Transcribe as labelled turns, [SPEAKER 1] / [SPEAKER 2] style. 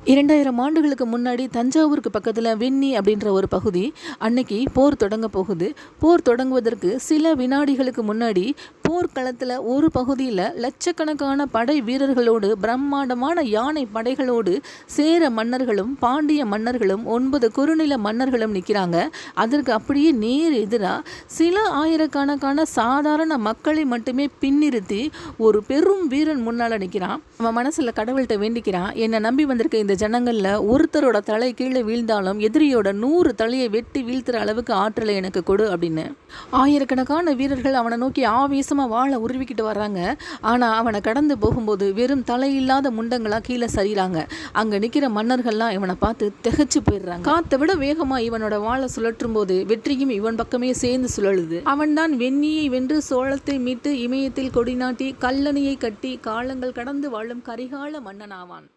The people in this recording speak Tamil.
[SPEAKER 1] 2000 ஆண்டுகளுக்கு முன்னாடி தஞ்சாவூருக்கு பக்கத்தில் வெண்ணி அப்படின்ற ஒரு பகுதி. அன்னைக்கு போர் தொடங்க போகுது. போர் தொடங்குவதற்கு சில வினாடிகளுக்கு முன்னாடி போர்க்களத்தில் ஒரு பகுதியில் லட்சக்கணக்கான படை வீரர்களோடு பிரம்மாண்டமான யானை படைகளோடு சேர மன்னர்களும் பாண்டிய மன்னர்களும் 9 குறுநில மன்னர்களும் நிற்கிறாங்க. அதற்கு அப்படியே நேர் எதிராக சில ஆயிரக்கணக்கான சாதாரண மக்களை மட்டுமே பின்னிறுத்தி ஒரு பெரும் வீரன் முன்னால் நிற்கிறான். அவன் மனசில் கடவுள்கிட்ட வேண்டிக்கிறான், என்னை நம்பி வந்திருக்க இந்த ஜனங்களில் ஒருத்தரோட தலை கீழே வீழ்ந்தாலும் எதிரியோட 100 தலையை வெட்டி வீழ்த்துற அளவுக்கு ஆற்றலை எனக்கு கொடு அப்படின்னு. ஆயிரக்கணக்கான வீரர்கள் அவனை நோக்கி ஆவேசமாக வாழை உருவிக்கிட்டு வர்றாங்க. ஆனால் அவனை கடந்து போகும்போது வெறும் தலையில்லாத முண்டங்களாக கீழே சரிகிறாங்க. அங்கே நிற்கிற மன்னர்கள்லாம் இவனை பார்த்து திகைச்சு போயிடுறாங்க. காற்றை விட வேகமாக இவனோட வாழை சுழற்றும் போது வெற்றியும் இவன் பக்கமே சேர்ந்து சுழலுது. அவன்தான் வெண்ணியை வென்று சோளத்தை மீட்டு இமயத்தில் கொடி நாட்டி கல்லணையை கட்டி காலங்கள் கடந்து வாழும் கரிகால மன்னனாவான்.